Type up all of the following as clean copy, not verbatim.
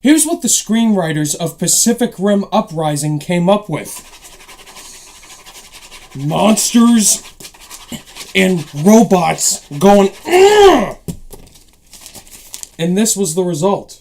Here's what the screenwriters of Pacific Rim Uprising came up with. Monsters and robots going, "Ugh!" And this was the result.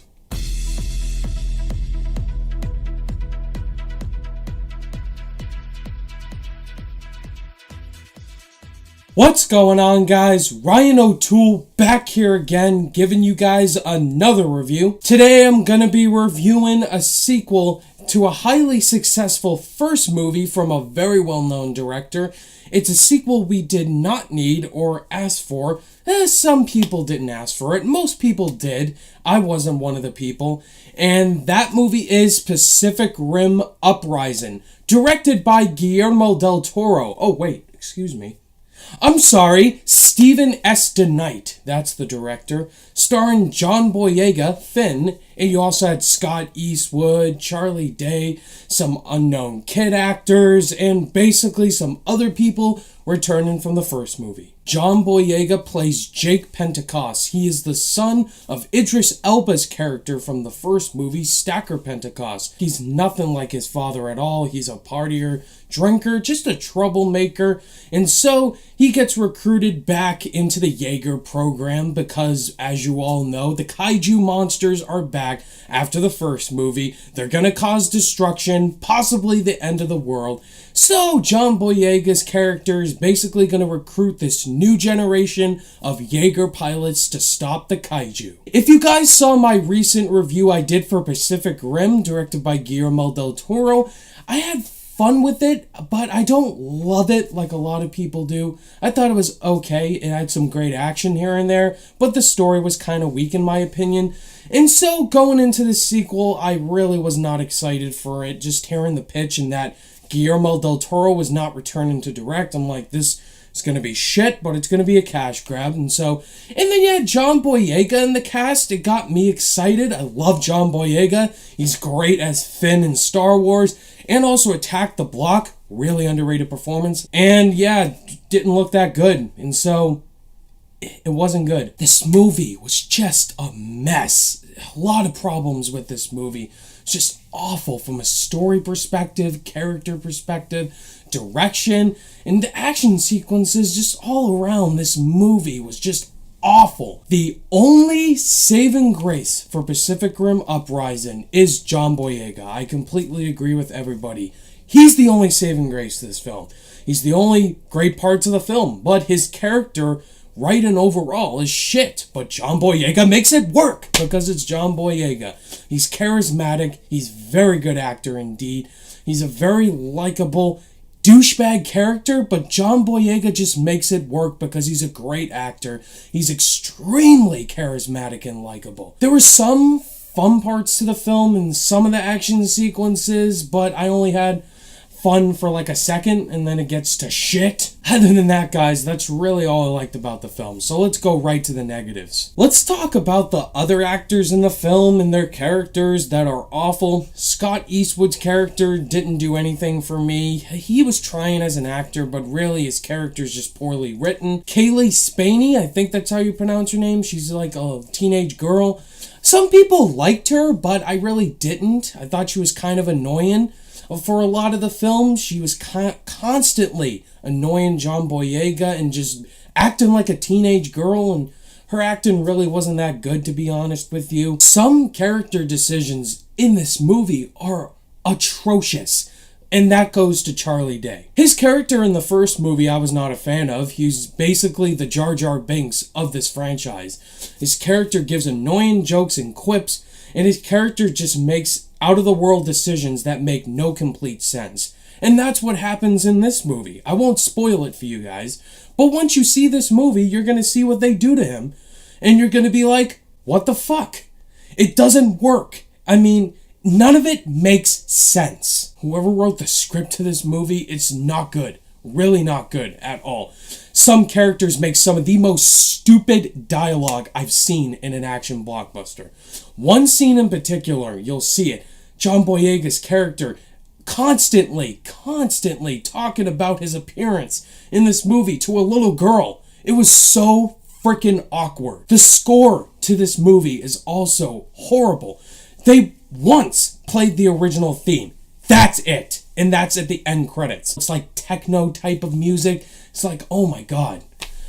What's going on, guys? Ryan O'Toole back here again, giving you guys another review. Today I'm gonna be reviewing a sequel to a highly successful first movie from a very well-known director. It's a sequel we did not need or ask for. Some people didn't ask for it. Most people did. I wasn't one of the people. And that movie is Pacific Rim Uprising, directed by Guillermo del Toro. Oh, wait, excuse me. I'm sorry, Stephen S. DeKnight, that's the director, starring John Boyega, Finn, and you also had Scott Eastwood, Charlie Day, some unknown kid actors, and basically some other people returning from the first movie. John Boyega plays Jake Pentecost. He is the son of Idris Elba's character from the first movie, Stacker Pentecost. He's nothing like his father at all. He's a partier, drinker, just a troublemaker, and so he gets recruited back into the Jaeger program because, as you all know, the kaiju monsters are back after the first movie. They're gonna cause destruction, possibly the end of the world. So John Boyega's character is basically gonna recruit this new generation of Jaeger pilots to stop the kaiju. If you guys saw my recent review I did for Pacific Rim, directed by Guillermo del Toro, I had fun with it, but I don't love it like a lot of people do. I thought it was okay. It had some great action here and there, but the story was kind of weak in my opinion. And so going into the sequel, I really was not excited for it. Just hearing the pitch and that Guillermo del Toro was not returning to direct, I'm like, this is going to be shit, but it's going to be a cash grab. And then you had John Boyega in the cast. It got me excited. I love John Boyega. He's great as Finn in Star Wars. And also Attack the Block, really underrated performance. And yeah, didn't look that good. And so, it wasn't good. This movie was just a mess. A lot of problems with this movie. It's just awful from a story perspective, character perspective, direction, and the action sequences just all around this movie was just awful. The only saving grace for Pacific Rim Uprising is John Boyega. I completely agree with everybody. He's the only saving grace to this film. He's the only great parts of the film, but his character, right and overall, is shit. But John Boyega makes it work because it's John Boyega. He's charismatic. He's a very good actor indeed. He's a very likable douchebag character, but John Boyega just makes it work because he's a great actor. He's extremely charismatic and likable. There were some fun parts to the film and some of the action sequences, but I only had fun for like a second, and then it gets to shit. Other than that, guys, that's really all I liked about the film. So let's go right to the negatives. Let's talk about the other actors in the film and their characters that are awful. Scott Eastwood's character didn't do anything for me. He was trying as an actor, but really his character's just poorly written. Kaylee Spaney, I think that's how you pronounce her name. She's like a teenage girl. Some people liked her, but I really didn't. I thought she was kind of annoying. For a lot of the film, she was constantly annoying John Boyega and just acting like a teenage girl, and her acting really wasn't that good, to be honest with you. Some character decisions in this movie are atrocious, and that goes to Charlie Day. His character in the first movie I was not a fan of. He's basically the Jar Jar Binks of this franchise. His character gives annoying jokes and quips, and his character just makes out-of-the-world decisions that make no complete sense. And that's what happens in this movie. I won't spoil it for you guys, but once you see this movie, you're going to see what they do to him, and you're going to be like, what the fuck? It doesn't work. I mean, none of it makes sense. Whoever wrote the script to this movie, it's not good. Really not good at all. Some characters make some of the most stupid dialogue I've seen in an action blockbuster. One scene in particular, you'll see it. John Boyega's character constantly talking about his appearance in this movie to a little girl. It was so freaking awkward. The score to this movie is also horrible. They once played the original theme. That's it. And that's at the end credits. It's like techno type of music. It's like, oh my god.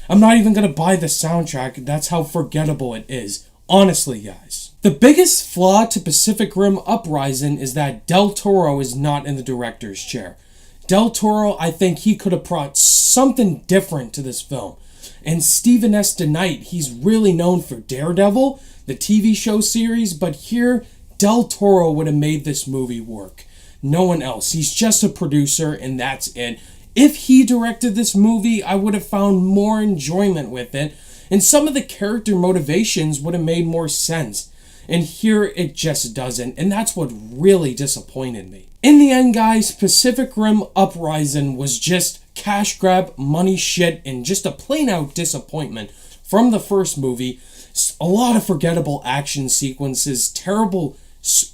I'm not even going to buy the soundtrack. That's how forgettable it is. Honestly, guys. The biggest flaw to Pacific Rim Uprising is that Del Toro is not in the director's chair. Del Toro, I think he could have brought something different to this film. And Stephen S. DeKnight, he's really known for Daredevil, the TV show series, but here, Del Toro would have made this movie work. No one else. He's just a producer, and that's it. If he directed this movie, I would have found more enjoyment with it, and some of the character motivations would have made more sense. And here, it just doesn't, and that's what really disappointed me. In the end, guys, Pacific Rim Uprising was just cash grab, money shit, and just a plain out disappointment from the first movie. A lot of forgettable action sequences,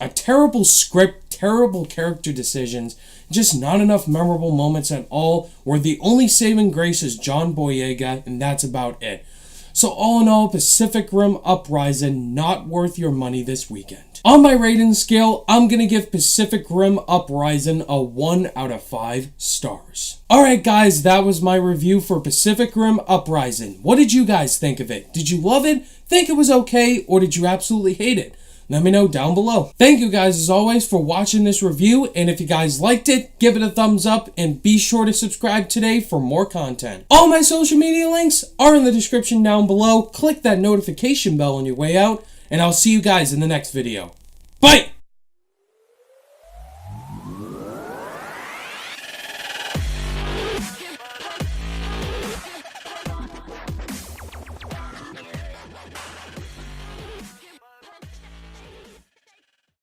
a terrible script, terrible character decisions, just not enough memorable moments at all, where the only saving grace is John Boyega, and that's about it. So all in all, Pacific Rim Uprising, not worth your money this weekend. On my rating scale, I'm going to give Pacific Rim Uprising a 1 out of 5 stars. Alright guys, that was my review for Pacific Rim Uprising. What did you guys think of it? Did you love it, think it was okay, or did you absolutely hate it? Let me know down below. Thank you guys as always for watching this review, and if you guys liked it, give it a thumbs up and be sure to subscribe today for more content. All my social media links are in the description down below. Click that notification bell on your way out, and I'll see you guys in the next video. Bye!